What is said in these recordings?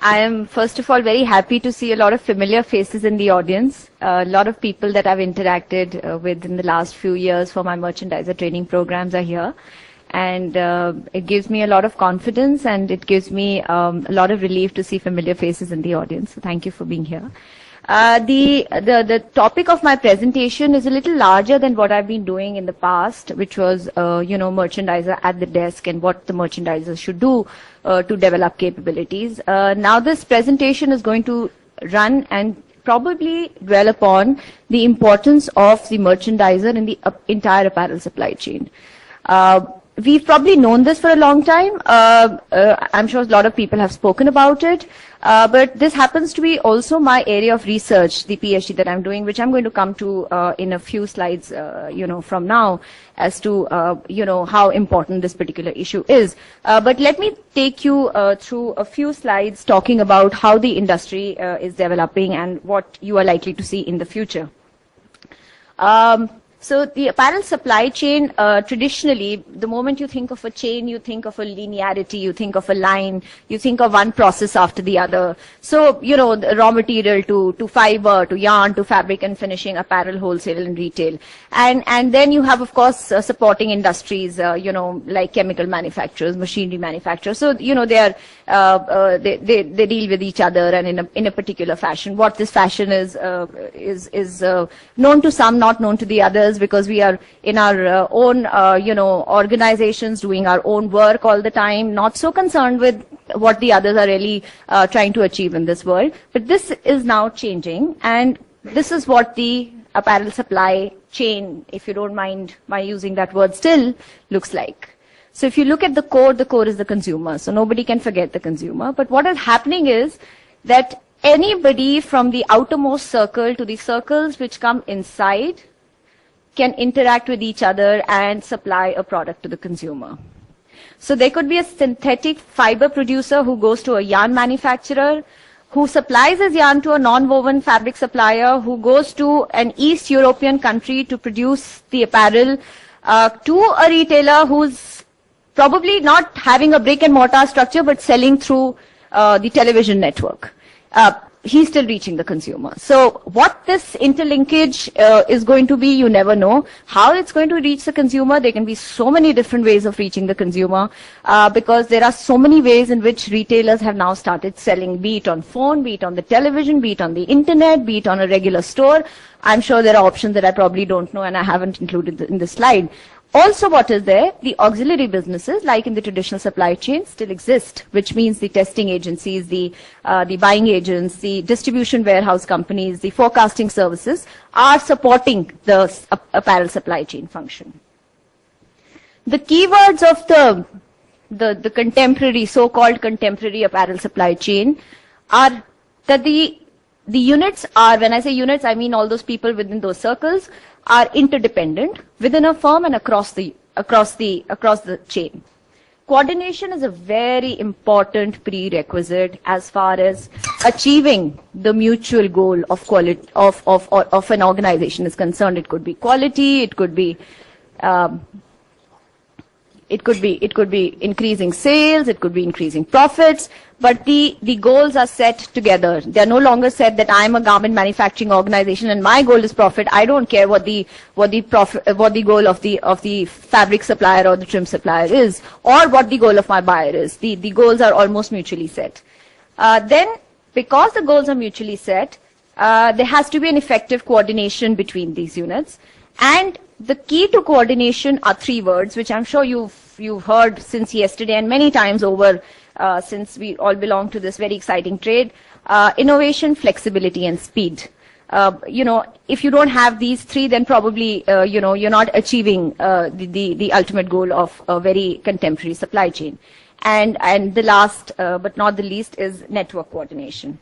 I am, first of all, very happy to see a lot of familiar faces in the audience. A lot of people that I've interacted with in the last few years for my merchandiser training programs are here. And it gives me a lot of confidence, and it gives me a lot of relief to see familiar faces in the audience. So thank you for being here. The topic of my presentation is a little larger than what I've been doing in the past, which was, merchandiser at the desk and what the merchandiser should do to develop capabilities. Now this presentation is going to run and probably dwell upon the importance of the merchandiser in the entire apparel supply chain. We've probably known this for a long time. I'm sure a lot of people have spoken about it. But this happens to be also my area of research, the PhD that I'm doing, which I'm going to come to in a few slides, from now as to, how important this particular issue is. But let me take you through a few slides talking about how the industry is developing and what you are likely to see in the future. So the apparel supply chain, traditionally, the moment you think of a chain, you think of a linearity, you think of a line, you think of one process after the other. So, the raw material to fiber, to yarn, to fabric and finishing, apparel, wholesale and retail. And then you have, of course, supporting industries, like chemical manufacturers, machinery manufacturers. So, they deal with each other and in a particular fashion. What this fashion is known to some, not known to the others, because we are in our own, organizations doing our own work all the time, not so concerned with what the others are really trying to achieve in this world. But this is now changing, and this is what the apparel supply chain, if you don't mind my using that word still, looks like. So if you look at the core is the consumer. So nobody can forget the consumer. But what is happening is that anybody from the outermost circle to the circles which come inside can interact with each other and supply a product to the consumer. So there could be a synthetic fiber producer who goes to a yarn manufacturer, who supplies his yarn to a non-woven fabric supplier, who goes to an East European country to produce the apparel, to a retailer who's probably not having a brick and mortar structure but selling through the television network. He's still reaching the consumer. So what this interlinkage is going to be, you never know. How it's going to reach the consumer, there can be so many different ways of reaching the consumer, because there are so many ways in which retailers have now started selling, be it on phone, be it on the television, be it on the internet, be it on a regular store. I'm sure there are options that I probably don't know and I haven't included in this slide. Also, what is there? The auxiliary businesses, like in the traditional supply chain, still exist, which means the testing agencies, the buying agents, the distribution warehouse companies, the forecasting services are supporting the apparel supply chain function. The keywords of the contemporary, so-called contemporary apparel supply chain are that the units are, when I say units, I mean all those people within those circles, are interdependent within a firm and across the chain. Coordination is a very important prerequisite as far as achieving the mutual goal of quality of an organization is concerned. It could be quality, it could be increasing sales, it could be increasing profits, but the goals are set together. They are no longer said that I am a garment manufacturing organization and my goal is profit. I don't care what the goal of the fabric supplier or the trim supplier is, or what the goal of my buyer is. The goals are almost mutually set. Then, because the goals are mutually set, there has to be an effective coordination between these units. And the key to coordination are three words, which I'm sure you've heard since yesterday and many times over, since we all belong to this very exciting trade. Innovation, flexibility, and speed. If you don't have these three, then probably, you're not achieving the ultimate goal of a very contemporary supply chain. And the last, but not the least, is network coordination.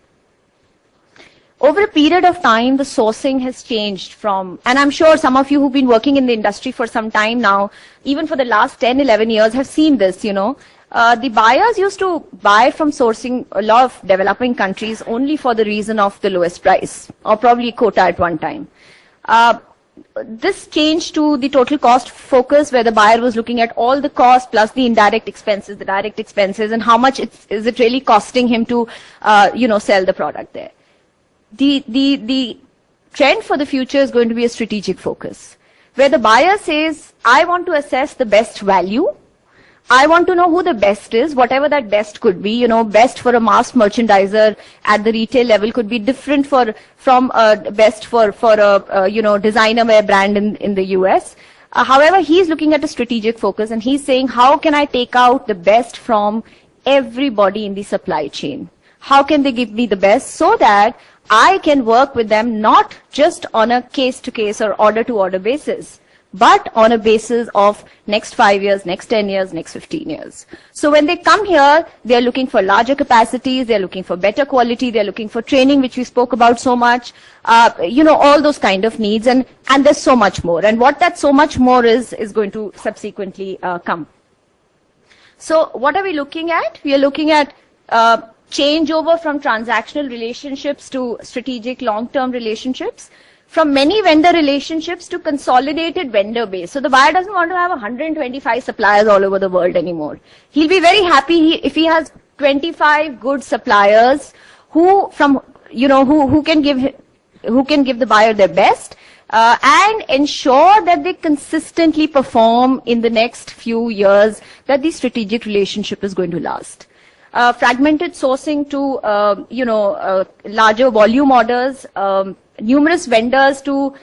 Over a period of time, the sourcing has changed from, and I'm sure some of you who've been working in the industry for some time now, even for the last 10, 11 years, have seen this, The buyers used to buy from sourcing a lot of developing countries only for the reason of the lowest price, or probably quota at one time. this change to the total cost focus, where the buyer was looking at all the costs plus the indirect expenses, the direct expenses, and how much is it really costing him to, sell the product there. The trend for the future is going to be a strategic focus, where the buyer says, I want to assess the best value. I want to know who the best is, whatever that best could be. Best for a mass merchandiser at the retail level could be different from best for a designer wear brand in the US. However, he's looking at a strategic focus, and he's saying, how can I take out the best from everybody in the supply chain? How can they give me the best so that I can work with them not just on a case-to-case or order-to-order basis, but on a basis of next 5 years, next 10 years, next 15 years. So when they come here, they're looking for larger capacities, they're looking for better quality, they're looking for training, which we spoke about so much, all those kind of needs, and there's so much more. And what that so much more is going to subsequently come. So what are we looking at? We are looking at changeover from transactional relationships to strategic long-term relationships, from many vendor relationships to consolidated vendor base. So the buyer doesn't want to have 125 suppliers all over the world anymore. He'll be very happy if he has 25 good suppliers who can give the buyer their best, and ensure that they consistently perform in the next few years, that the strategic relationship is going to last. Fragmented sourcing to, larger volume orders, numerous vendors to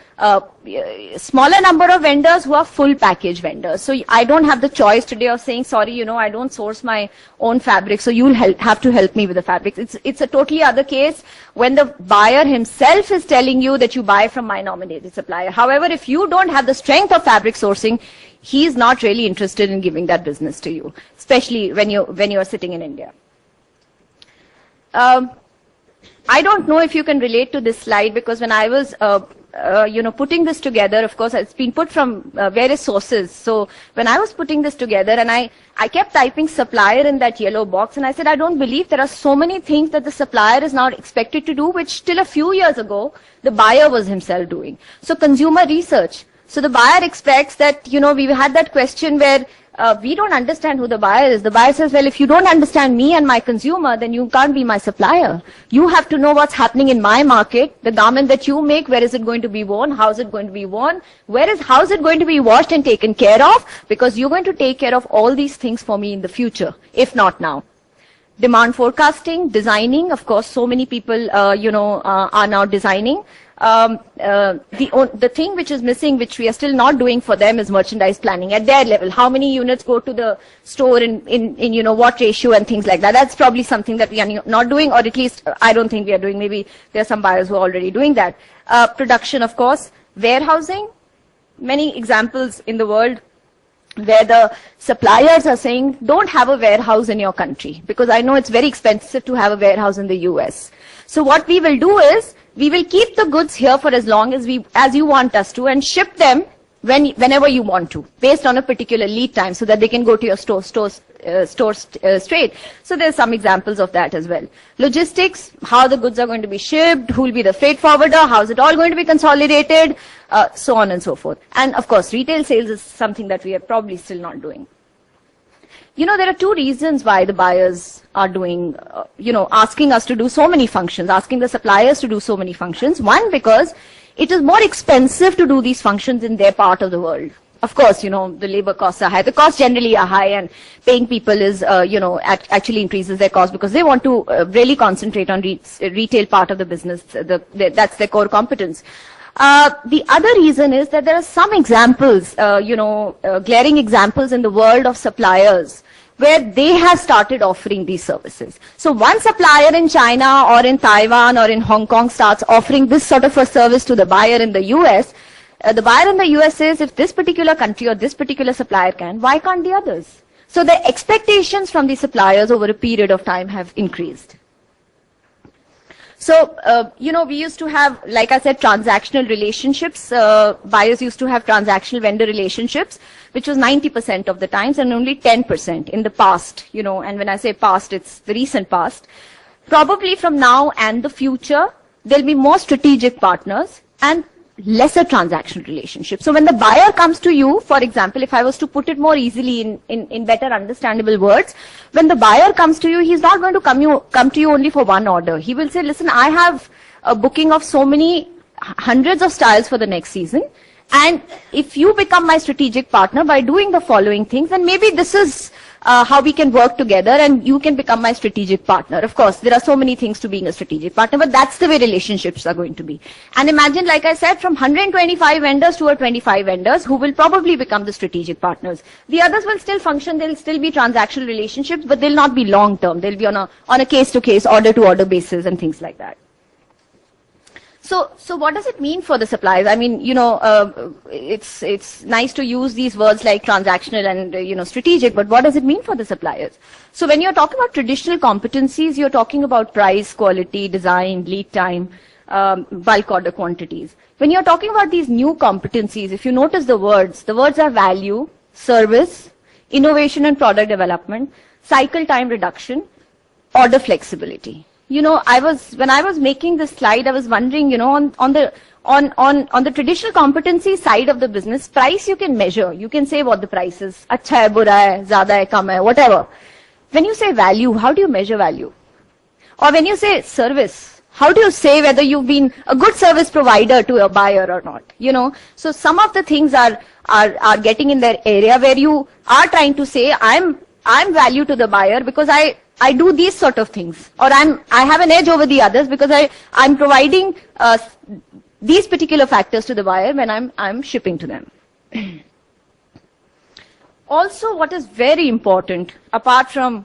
smaller number of vendors who are full package vendors. So I don't have the choice today of saying, sorry, I don't source my own fabric, so you'll have to help me with the fabrics. It's a totally other case when the buyer himself is telling you that you buy from my nominated supplier. However, if you don't have the strength of fabric sourcing, he's not really interested in giving that business to you, especially when you are sitting in India. I don't know if you can relate to this slide, because when I was, putting this together, of course, it's been put from various sources. So when I was putting this together, and I kept typing supplier in that yellow box, and I said, I don't believe there are so many things that the supplier is now expected to do, which till a few years ago, the buyer was himself doing. So consumer research. So the buyer expects that, we had that question where we don't understand who the buyer is. The buyer says, well, if you don't understand me and my consumer, then you can't be my supplier. You have to know what's happening in my market, the garment that you make, where is it going to be worn, how is it going to be worn, how is it going to be washed and taken care of, because you're going to take care of all these things for me in the future, if not now. Demand forecasting, designing, of course, so many people, are now designing. The thing which is missing, which we are still not doing for them, is merchandise planning at their level. How many units go to the store in what ratio and things like that. That's probably something that we are not doing, or at least I don't think we are doing. Maybe there are some buyers who are already doing that. Production, of course. Warehousing. Many examples in the world where the suppliers are saying, don't have a warehouse in your country, because I know it's very expensive to have a warehouse in the US. So what we will do is, we will keep the goods here for as long as you want us to, and ship them whenever you want to, based on a particular lead time, so that they can go to your store straight. So there's some examples of that as well. Logistics, how the goods are going to be shipped, who will be the freight forwarder, how is it all going to be consolidated, so on and so forth. And of course, retail sales is something that we are probably still not doing. There are two reasons why the buyers are doing, asking us to do so many functions, asking the suppliers to do so many functions. One, because it is more expensive to do these functions in their part of the world. Of course, the labor costs are high. The costs generally are high, and paying people is, actually increases their cost, because they want to really concentrate on retail part of the business. That's their core competence. The other reason is that there are some examples, glaring examples in the world of suppliers where they have started offering these services. So one supplier in China or in Taiwan or in Hong Kong starts offering this sort of a service to the buyer in the US. The buyer in the US says, if this particular country or this particular supplier can, why can't the others? So the expectations from the suppliers over a period of time have increased. So, we used to have, like I said, transactional relationships. Buyers used to have transactional vendor relationships, which was 90% of the times, and only 10% in the past, and when I say past, it's the recent past. Probably from now and the future, there'll be more strategic partners, and lesser transactional relationship. So when the buyer comes to you, for example, if I was to put it more easily in better understandable words, when the buyer comes to you, he's not going to come to you only for one order. He will say, listen, I have a booking of so many hundreds of styles for the next season, and if you become my strategic partner by doing the following things, then maybe this is how we can work together and you can become my strategic partner. Of course, there are so many things to being a strategic partner, but that's the way relationships are going to be. And imagine, like I said, from 125 vendors to 25 vendors who will probably become the strategic partners. The others will still function, they'll still be transactional relationships, but they'll not be long term. They'll be on a case-to-case, order-to-order basis and things like that. So what does it mean for the suppliers? I mean, it's nice to use these words like transactional and, strategic, but what does it mean for the suppliers? So when you're talking about traditional competencies, you're talking about price, quality, design, lead time, bulk order quantities. When you're talking about these new competencies, if you notice the words are value, service, innovation and product development, cycle time reduction, order flexibility. When I was making this slide, I was wondering, on the traditional competency side of the business, price you can measure. You can say what the price is. Acha hai, bura hai, zyada hai, kam hai, whatever. When you say value, how do you measure value? Or when you say service, how do you say whether you've been a good service provider to a buyer or not? So some of the things are getting in their area where you are trying to say, I'm value to the buyer because I do these sort of things, or I have an edge over the others because I'm providing these particular factors to the buyer when I'm shipping to them. Also, what is very important, apart from,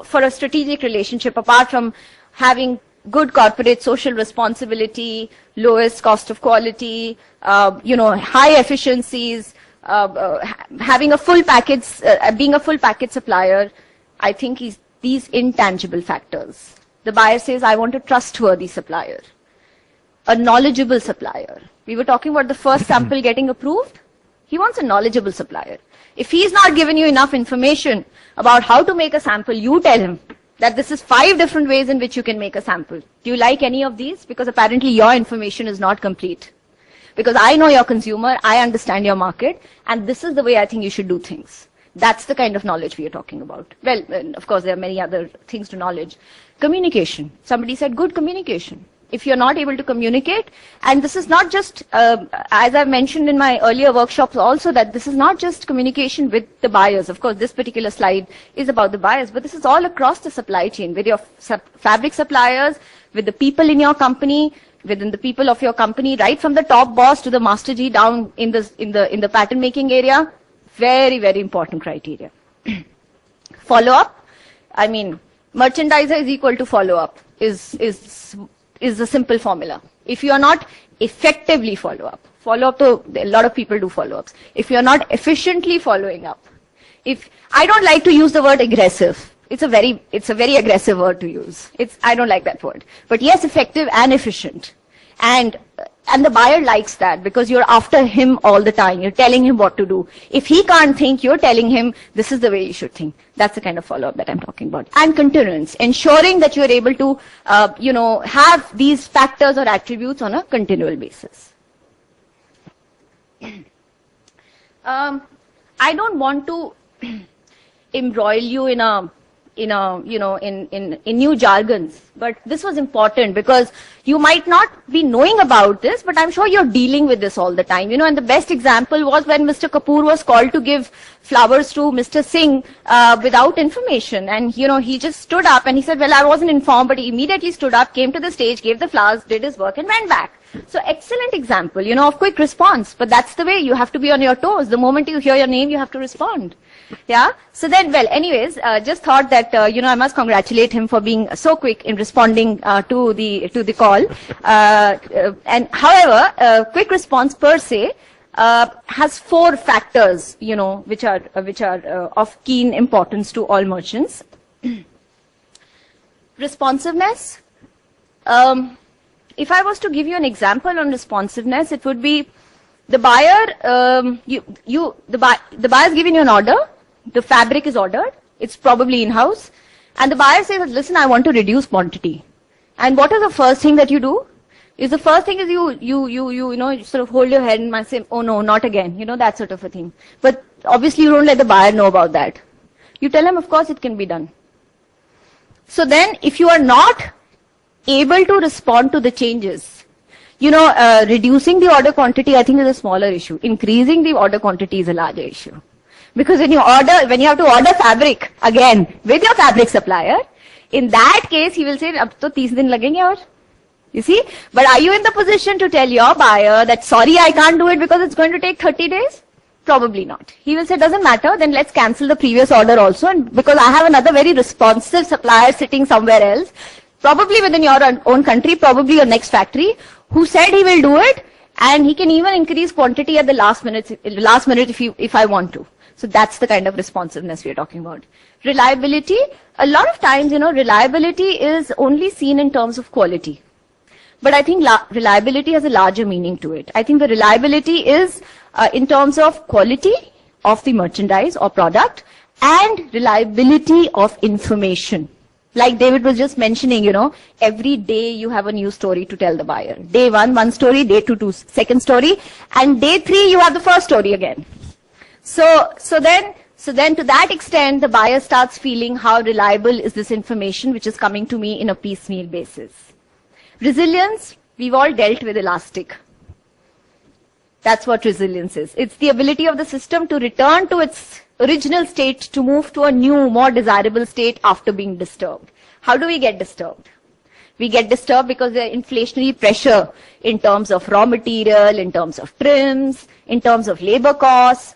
for a strategic relationship, apart from having good corporate social responsibility, lowest cost of quality, high efficiencies, having a full package, being a full package supplier, I think these intangible factors. The buyer says, I want a trustworthy supplier, a knowledgeable supplier. We were talking about the first sample getting approved. He wants a knowledgeable supplier. If he's not given you enough information about how to make a sample, you tell him that this is 5 different ways in which you can make a sample. Do you like any of these? Because apparently your information is not complete. Because I know your consumer, I understand your market, and this is the way I think you should do things. That's the kind of knowledge we are talking about. Well, of course, there are many other things to knowledge. Communication. Somebody said good communication. If you're not able to communicate, and this is not just, as I've mentioned in my earlier workshops also, that this is not just communication with the buyers. Of course, this particular slide is about the buyers, but this is all across the supply chain, with your fabric suppliers, with the people in your company, within the people of your company, right from the top boss to the master G down in the pattern making area. Very, very important criteria. Follow-up. I mean, merchandiser is equal to follow-up is a simple formula. If you are not effectively follow-up, a lot of people do follow-ups. If you are not efficiently following up, I don't like to use the word aggressive. It's a very aggressive word to use. I don't like that word. But yes, effective and efficient. And the buyer likes that because you're after him all the time. You're telling him what to do. If he can't think, you're telling him this is the way you should think. That's the kind of follow-up that I'm talking about. And continuance, ensuring that you're able to, have these factors or attributes on a continual basis. I don't want to embroil you in new jargons, but this was important because you might not be knowing about this, but I'm sure you're dealing with this all the time. And the best example was when Mr. Kapoor was called to give flowers to Mr. Singh without information, and he just stood up and he said, well, I wasn't informed, but he immediately stood up, came to the stage, gave the flowers, did his work and went back. So excellent example, of quick response, but that's the way you have to be on your toes. The moment you hear your name, you have to respond. Yeah. So then, well, anyways, just thought that, I must congratulate him for being so quick in responding to the call. And however, quick response per se has 4 factors, which are of keen importance to all merchants. Responsiveness. If I was to give you an example on responsiveness, it would be the buyer. The buyer's giving you an order. The fabric is ordered. It's probably in-house. And the buyer says, listen, I want to reduce quantity. And what is the first thing that you do? Is the first thing is you know, you sort of hold your head and might say, oh no, not again, you know, that sort of a thing. But obviously you don't let the buyer know about that. You tell him, of course it can be done. So then if you are not able to respond to the changes, you know, reducing the order quantity, I think, is a smaller issue. Increasing the order quantity is a larger issue. Because when you have to order fabric again with your fabric supplier, in that case, he will say, ab to 30 din lagenge aur. You see? But are you in the position to tell your buyer that, sorry, I can't do it because it's going to take 30 days? Probably not. He will say, doesn't matter, then let's cancel the previous order also. And because I have another very responsive supplier sitting somewhere else, probably within your own country, probably your next factory, who said he will do it, and he can even increase quantity at the last minute if I want to. So that's the kind of responsiveness we are talking about. Reliability, a lot of times, you know, reliability is only seen in terms of quality. But I think reliability has a larger meaning to it. I think the reliability is in terms of quality of the merchandise or product and reliability of information. Like David was just mentioning, you know, every day you have a new story to tell the buyer. Day one story, day two, second story, and day 3 you have the first story again. So then to that extent, the buyer starts feeling how reliable is this information which is coming to me in a piecemeal basis. Resilience, we've all dealt with elastic. That's what resilience is. It's the ability of the system to return to its original state, to move to a new, more desirable state after being disturbed. How do we get disturbed? We get disturbed because there is inflationary pressure in terms of raw material, in terms of trims, in terms of labor costs.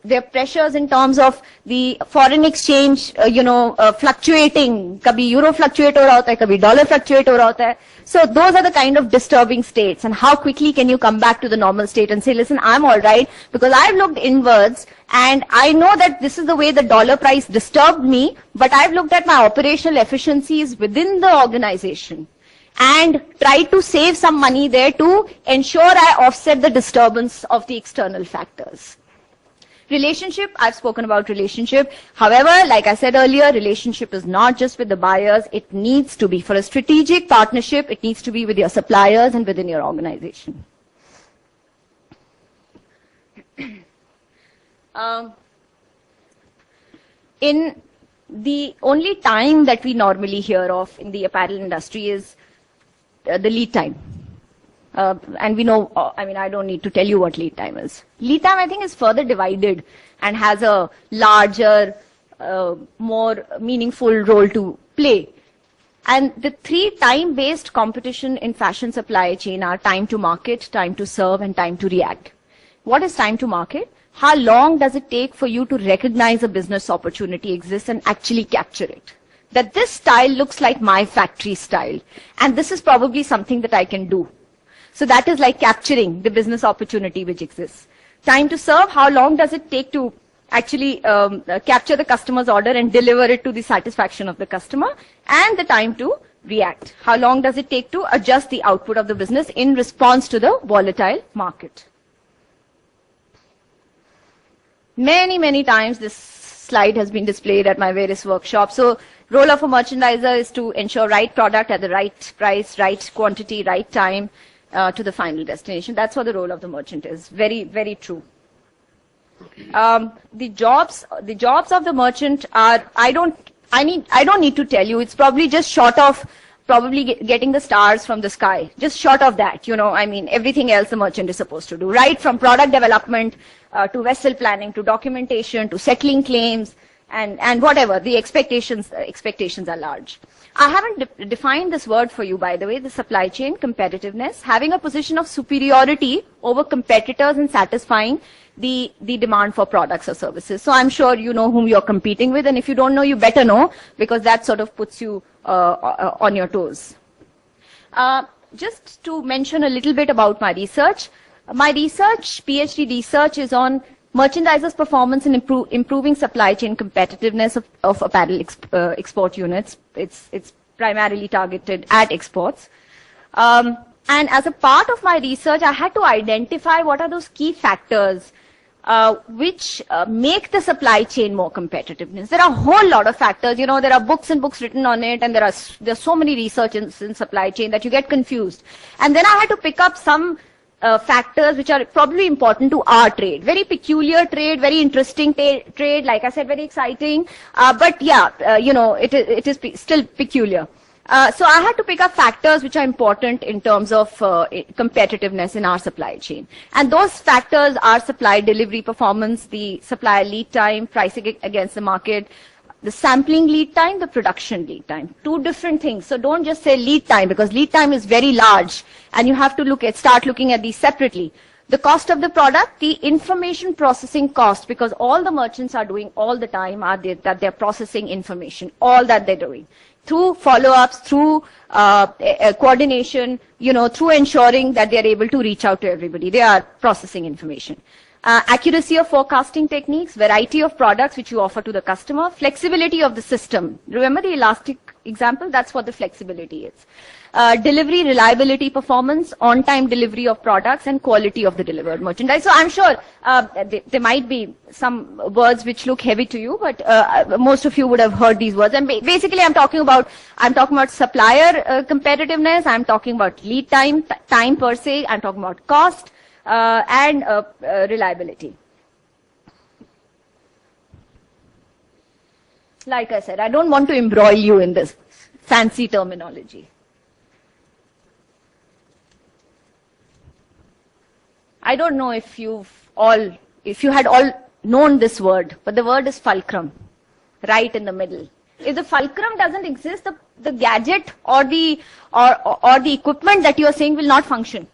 There are pressures in terms of the foreign exchange, fluctuating. Kabhi euro fluctuate ho raha hota hai, kabhi dollar fluctuate ho raha hota hai. So those are the kind of disturbing states. And how quickly can you come back to the normal state and say, listen, I'm all right because I've looked inwards and I know that this is the way the dollar price disturbed me, but I've looked at my operational efficiencies within the organization and tried to save some money there to ensure I offset the disturbance of the external factors. Relationship, I've spoken about relationship. However, like I said earlier, relationship is not just with the buyers. It needs to be, for a strategic partnership, it needs to be with your suppliers and within your organization. In the only time that we normally hear of in the apparel industry is the lead time. And we know, I don't need to tell you what lead time is. Lead time, I think, is further divided and has a larger, more meaningful role to play. And the 3 time-based competition in fashion supply chain are time to market, time to serve, and time to react. What is time to market? How long does it take for you to recognize a business opportunity exists and actually capture it? That this style looks like my factory style, and this is probably something that I can do. So that is like capturing the business opportunity which exists. Time to serve, how long does it take to actually capture the customer's order and deliver it to the satisfaction of the customer? And the time to react, how long does it take to adjust the output of the business in response to the volatile market? Many times this slide has been displayed at my various workshops. So role of a merchandiser is to ensure right product at the right price, right quantity, right time, to the final destination. That's what the role of the merchant is. Very true. The jobs of the merchant are, I don't need to tell you, it's probably just short of probably getting the stars from the sky. Just short of that, everything else the merchant is supposed to do. Right from product development, to vessel planning, to documentation, to settling claims, and whatever. The expectations are large. I haven't defined this word for you, by the way, the supply chain competitiveness, having a position of superiority over competitors in satisfying the demand for products or services. So I'm sure you know whom you're competing with, and if you don't know, you better know, because that sort of puts you on your toes. Just to mention a little bit about my research. My research, PhD research, is on merchandisers' performance in improving supply chain competitiveness of apparel export units. It's primarily targeted at exports. And as a part of my research, I had to identify what are those key factors which make the supply chain more competitiveness. There are a whole lot of factors. There are books and books written on it, and there's so many research in supply chain that you get confused. And then I had to pick up some factors which are probably important to our trade. Very peculiar trade, very interesting trade, like I said, very exciting. But yeah, it is still peculiar. So I had to pick up factors which are important in terms of competitiveness in our supply chain. And those factors are supply delivery performance, the supply lead time, pricing against the market, the sampling lead time, the production lead time. Two different things. So don't just say lead time, because lead time is very large and you have to start looking at these separately. The cost of the product, the information processing cost, because all the merchants are doing all the time that they're processing information, all that they're doing. Through follow-ups, through coordination, through ensuring that they're able to reach out to everybody. They are processing information. Accuracy of forecasting techniques, variety of products which you offer to the customer, flexibility of the system. Remember the elastic example? That's what the flexibility is. Delivery, reliability, performance, on-time delivery of products, and quality of the delivered merchandise. So I'm sure there might be some words which look heavy to you, but most of you would have heard these words. And basically, I'm talking about supplier competitiveness. I'm talking about lead time, time per se. I'm talking about cost and reliability. Like I said, I don't want to embroil you in this fancy terminology. I don't know if you had all known this word, but the word is fulcrum, right in the middle. If the fulcrum doesn't exist, the gadget or the equipment that you are saying will not function.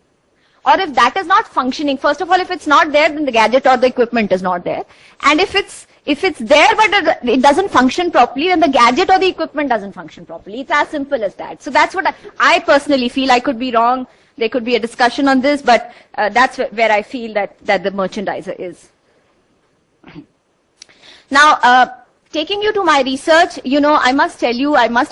Or if that is not functioning, first of all, if it's not there, then the gadget or the equipment is not there. And if it's there but it doesn't function properly, then the gadget or the equipment doesn't function properly. It's as simple as that. So that's what I personally feel. I could be wrong. There could be a discussion on this, but that's where I feel that the merchandiser is. Now, taking you to my research, I must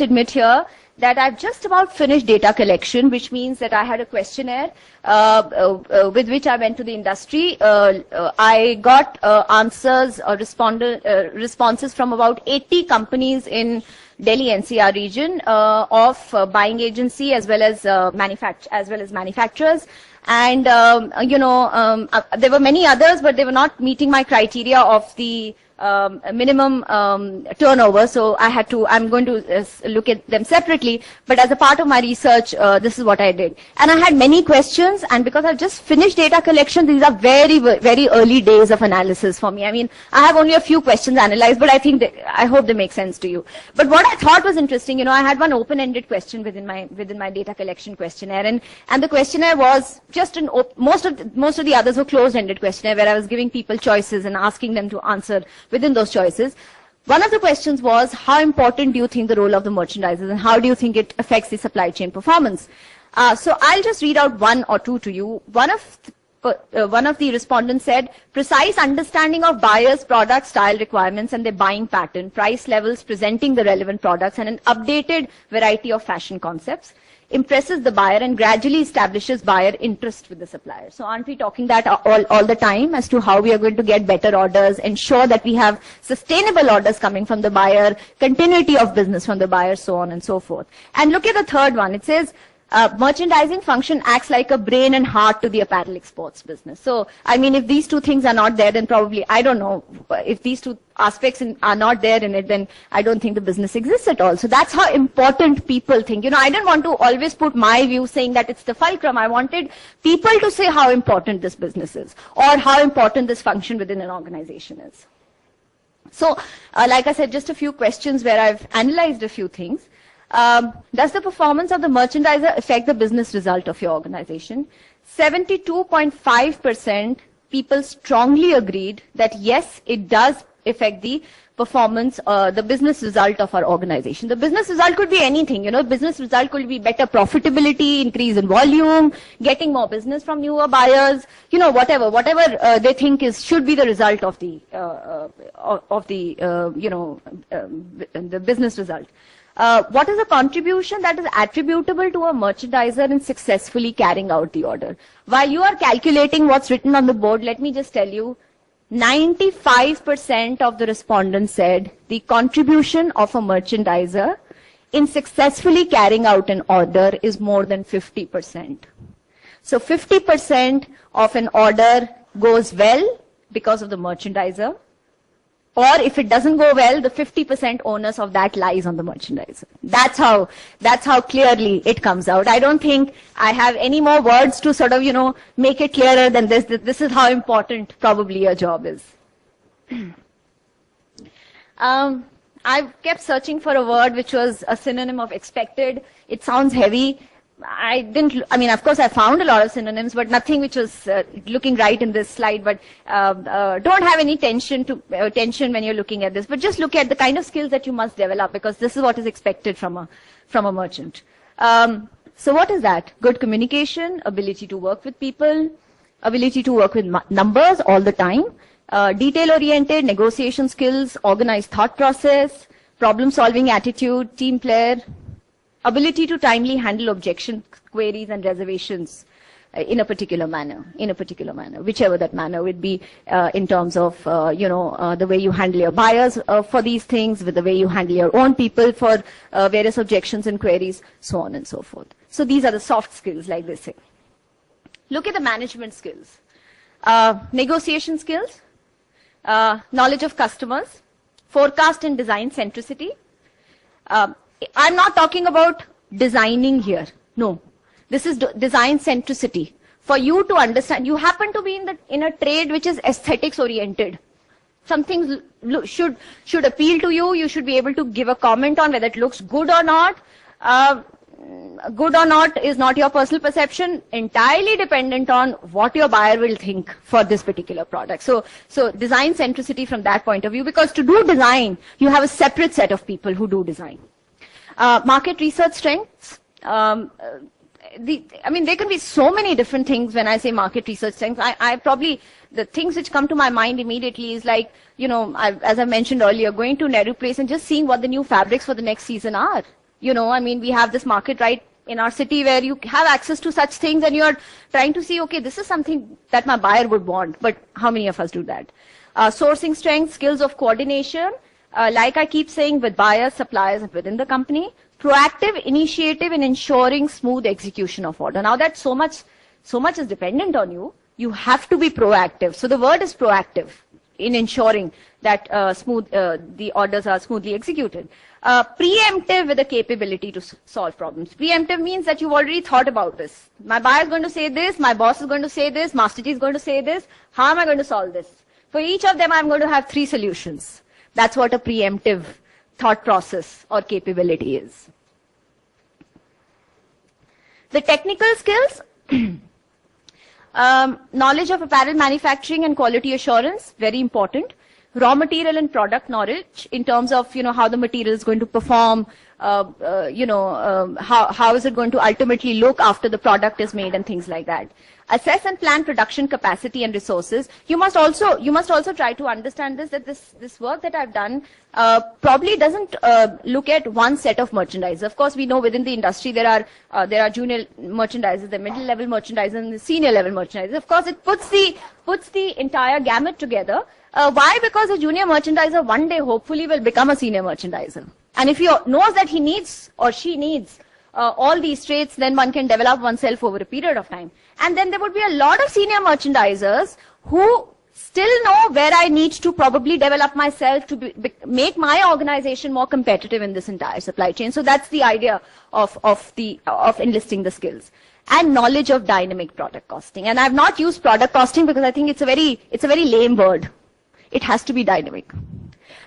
admit here that I've just about finished data collection, which means that I had a questionnaire with which I went to the industry. I got answers or responses from about 80 companies in Delhi NCR region of buying agency as well as manufacturers. And there were many others, but they were not meeting my criteria of the minimum turnover, so I'm going to look at them separately, but as a part of my research, this is what I did. And I had many questions, and because I've just finished data collection, these are very, very early days of analysis for me. I mean, I have only a few questions analyzed, but I hope they make sense to you. But what I thought was interesting, I had one open-ended question within my data collection questionnaire, and the questionnaire was just most of the others were closed-ended questionnaire, where I was giving people choices and asking them to answer within those choices. One of the questions was, how important do you think the role of the merchandisers, and how do you think it affects the supply chain performance? So I'll just read out one or two to you. One of the respondents said, precise understanding of buyers' product style requirements and their buying pattern, price levels, presenting the relevant products, and an updated variety of fashion concepts impresses the buyer and gradually establishes buyer interest with the supplier. So aren't we talking that all the time as to how we are going to get better orders, ensure that we have sustainable orders coming from the buyer, continuity of business from the buyer, so on and so forth. And look at the third one. It says, merchandising function acts like a brain and heart to the apparel exports business. So, I mean, if these two things are not there, then probably, I don't know, if these two aspects are not there in it, then I don't think the business exists at all. So that's how important people think. I didn't want to always put my view saying that it's the fulcrum. I wanted people to say how important this business is, or how important this function within an organization is. So, like I said, just a few questions where I've analyzed a few things. Does the performance of the merchandiser affect the business result of your organization? 72.5% people strongly agreed that yes, it does affect the performance, the business result of our organization. The business result could be anything, business result could be better profitability, increase in volume, getting more business from newer buyers, whatever they think should be the result of the business result. What is a contribution that is attributable to a merchandiser in successfully carrying out the order? While you are calculating what's written on the board, let me just tell you, 95% of the respondents said the contribution of a merchandiser in successfully carrying out an order is more than 50%. So 50% of an order goes well because of the merchandiser, or if it doesn't go well, the 50% onus of that lies on the merchandiser. That's how clearly it comes out. I don't think I have any more words to sort of, make it clearer than this. This is how important probably your job is. I've kept searching for a word which was a synonym of expected. It sounds heavy. Of course I found a lot of synonyms, but nothing which was looking right in this slide, but don't have any tension when you're looking at this, but just look at the kind of skills that you must develop, because this is what is expected from a merchant. So what is that? Good communication, ability to work with people, ability to work with numbers all the time, detail-oriented, negotiation skills, organized thought process, problem-solving attitude, team player, ability to timely handle objections, queries, and reservations in a particular manner, whichever that manner would be in terms of, the way you handle your buyers for these things, with the way you handle your own people for various objections and queries, so on and so forth. So these are the soft skills, like they say. Look at the management skills. Negotiation skills, knowledge of customers, forecast and design centricity. I'm not talking about designing here. No. This is design centricity. For you to understand, you happen to be in a trade which is aesthetics oriented. Some things should appeal to you. You should be able to give a comment on whether it looks good or not. Good or not is not your personal perception, entirely dependent on what your buyer will think for this particular product. So design centricity from that point of view, because to do design, you have a separate set of people who do design. Market research strengths. There can be so many different things when I say market research strengths. I probably, the things which come to my mind immediately is like, as I mentioned earlier, going to Nehru Place and just seeing what the new fabrics for the next season are. We have this market right in our city where you have access to such things, and you're trying to see, okay, this is something that my buyer would want, but how many of us do that? Sourcing strengths, skills of coordination, like I keep saying, with buyers, suppliers, and within the company. Proactive initiative in ensuring smooth execution of order. Now that so much is dependent on you, you have to be proactive. So the word is proactive in ensuring that the orders are smoothly executed. Preemptive with the capability to solve problems. Preemptive means that you've already thought about this. My buyer is going to say this, my boss is going to say this, Master G is going to say this. How am I going to solve this? For each of them, I'm going to have 3 solutions. That's what a preemptive thought process or capability is. The technical skills, knowledge of apparel manufacturing and quality assurance, very important. Raw material and product knowledge in terms of, how the material is going to perform, how is it going to ultimately look after the product is made, and things like that. Assess and plan production capacity and resources. You must also try to understand that this work that I've done probably doesn't look at one set of merchandise. Of course, we know within the industry there are junior merchandisers, the middle level merchandisers, and the senior level merchandisers. Of course, it puts the entire gamut together. Why? Because a junior merchandiser one day hopefully will become a senior merchandiser. And if he knows that he needs or she needs all these traits, then one can develop oneself over a period of time. And then there would be a lot of senior merchandisers who still know where I need to probably develop myself to make my organization more competitive in this entire supply chain. So that's the idea of enlisting the skills. And knowledge of dynamic product costing. And I've not used product costing because I think it's a very lame word. It has to be dynamic.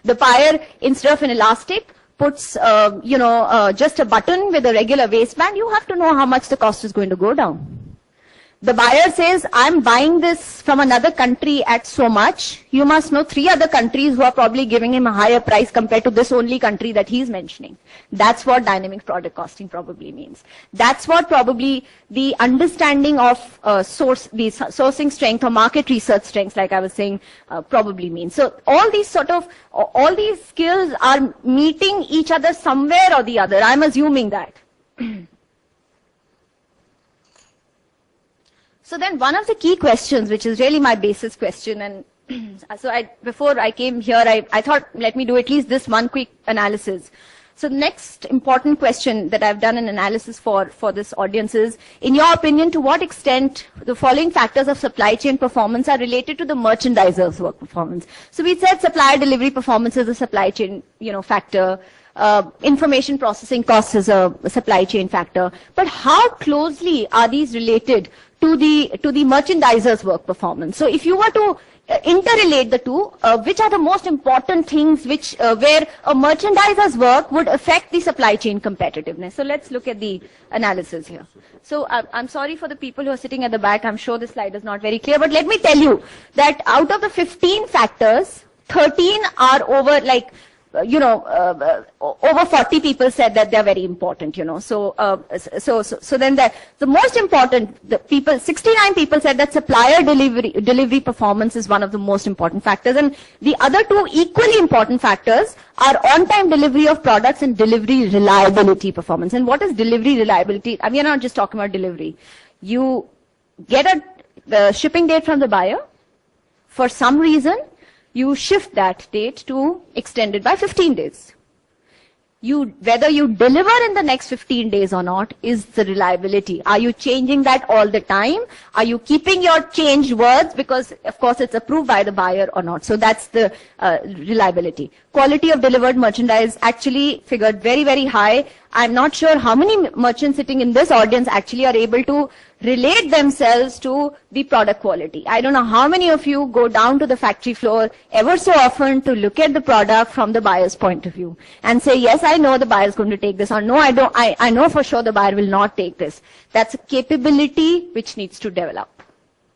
The buyer, instead of an elastic, puts, just a button with a regular waistband. You have to know how much the cost is going to go down. The buyer says, I'm buying this from another country at so much. You must know 3 other countries who are probably giving him a higher price compared to this only country that he's mentioning. That's what dynamic product costing probably means. That's what probably the understanding of sourcing strength or market research strengths, like I was saying, probably means. So all these skills are meeting each other somewhere or the other. I'm assuming that. So then one of the key questions, which is really my basis question, and So before I came here, I thought, let me do at least this one quick analysis. So the next important question that I've done an analysis for this audience is, in your opinion, to what extent the following factors of supply chain performance are related to the merchandiser's work performance? So we said supplier delivery performance is a supply chain, factor. Information processing costs is a supply chain factor. But how closely are these related to the merchandiser's work performance? So if you were to interrelate the two, which are the most important things where a merchandiser's work would affect the supply chain competitiveness? So let's look at the analysis here. So I'm sorry for the people who are sitting at the back. I'm sure the slide is not very clear, but let me tell you that out of the 15 factors, 13 are over, over 40 people said that they're very important, So then the most important, 69 people said that supplier delivery performance is one of the most important factors. And the other two equally important factors are on-time delivery of products and delivery reliability performance. And what is delivery reliability? I mean, we're not just talking about delivery. You get the shipping date from the buyer. For some reason, you shift that date to extended by 15 days. Whether you deliver in the next 15 days or not is the reliability. Are you changing that all the time? Are you keeping your changed words because, of course, it's approved by the buyer or not? So that's the reliability. Quality of delivered merchandise actually figured very, very high. I'm not sure how many merchants sitting in this audience actually are able to relate themselves to the product quality. I don't know how many of you go down to the factory floor ever so often to look at the product from the buyer's point of view and say, yes, I know the buyer is going to take this, or no, I don't. I know for sure the buyer will not take this. That's a capability which needs to develop.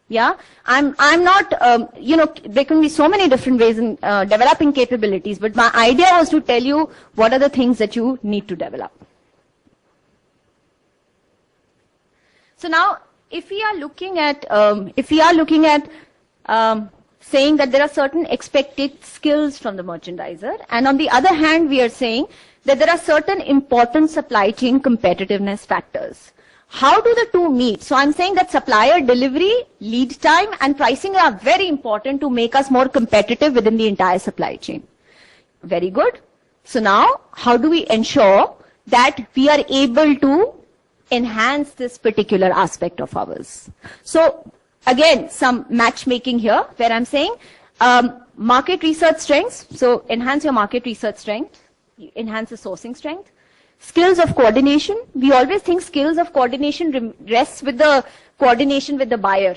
Yeah, I'm not, there can be so many different ways in developing capabilities, but my idea was to tell you what are the things that you need to develop. So now, if we are looking at saying that there are certain expected skills from the merchandiser, and on the other hand, we are saying that there are certain important supply chain competitiveness factors. How do the two meet? So I'm saying that supplier delivery, lead time, and pricing are very important to make us more competitive within the entire supply chain. Very good. So now, how do we ensure that we are able to enhance this particular aspect of ours? So again, some matchmaking here where I'm saying market research strengths. So enhance your market research strength, enhance the sourcing strength. Skills of coordination. We always think skills of coordination rests with the coordination with the buyer.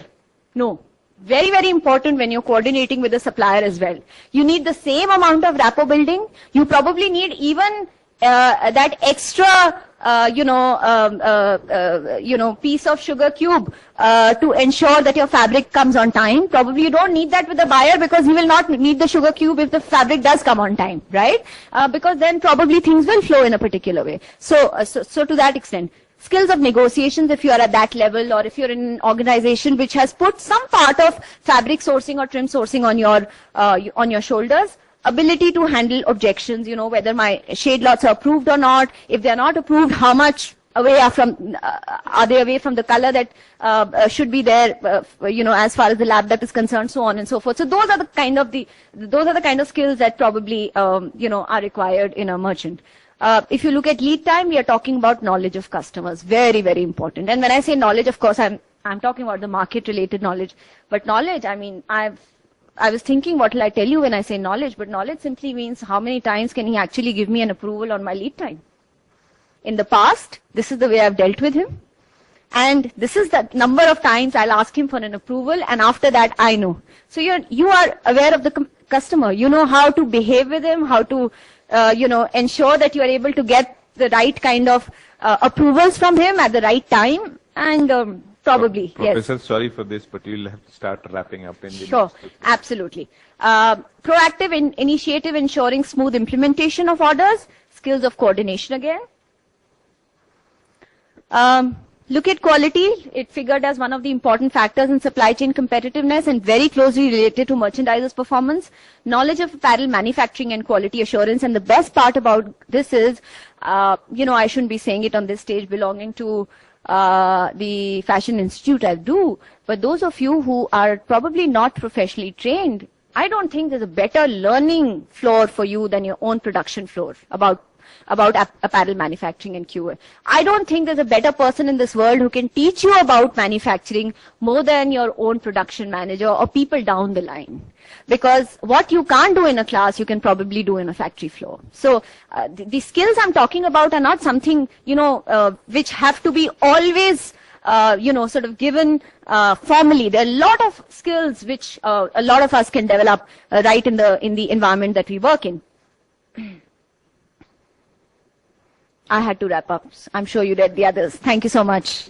No. Very, very important when you're coordinating with the supplier as well. You need the same amount of rapport building. You probably need even that extra, piece of sugar cube to ensure that your fabric comes on time. Probably you don't need that with the buyer because he will not need the sugar cube if the fabric does come on time, right? Because then probably things will flow in a particular way. So to that extent. Skills of negotiations if you are at that level, or if you're in an organization which has put some part of fabric sourcing or trim sourcing on your shoulders. Ability to handle objections, whether my shade lots are approved or not. If they are not approved, how much away are they away from the color that should be there, as far as the lab depth is concerned, so on and so forth. So those are the kind of skills that probably, are required in a merchant. If you look at lead time, we are talking about knowledge of customers. Very, very important. And when I say knowledge, of course, I'm talking about the market-related knowledge. But knowledge, I was thinking, what will I tell you when I say knowledge? But knowledge simply means how many times can he actually give me an approval on my lead time? In the past, this is the way I've dealt with him. And this is the number of times I'll ask him for an approval, and after that, I know. So you are aware of the customer. You know how to behave with him, how to, ensure that you are able to get the right kind of approvals from him at the right time, and probably, Professor, yes. Sorry for this, but you'll have to start wrapping up in the Sure, absolutely. Proactive initiative ensuring smooth implementation of orders, skills of coordination again. Look at quality. It figured as one of the important factors in supply chain competitiveness and very closely related to merchandisers' performance. Knowledge of apparel manufacturing and quality assurance. And the best part about this is, I shouldn't be saying it on this stage belonging to the Fashion Institute, I do, but those of you who are probably not professionally trained, I don't think there's a better learning floor for you than your own production floor about apparel manufacturing and QA. I don't think there's a better person in this world who can teach you about manufacturing more than your own production manager or people down the line. Because what you can't do in a class, you can probably do in a factory floor. So the skills I'm talking about are not something, which have to be always sort of given formally. There are a lot of skills which a lot of us can develop right in the environment that we work in. I had to wrap up. I'm sure you read the others. Thank you so much.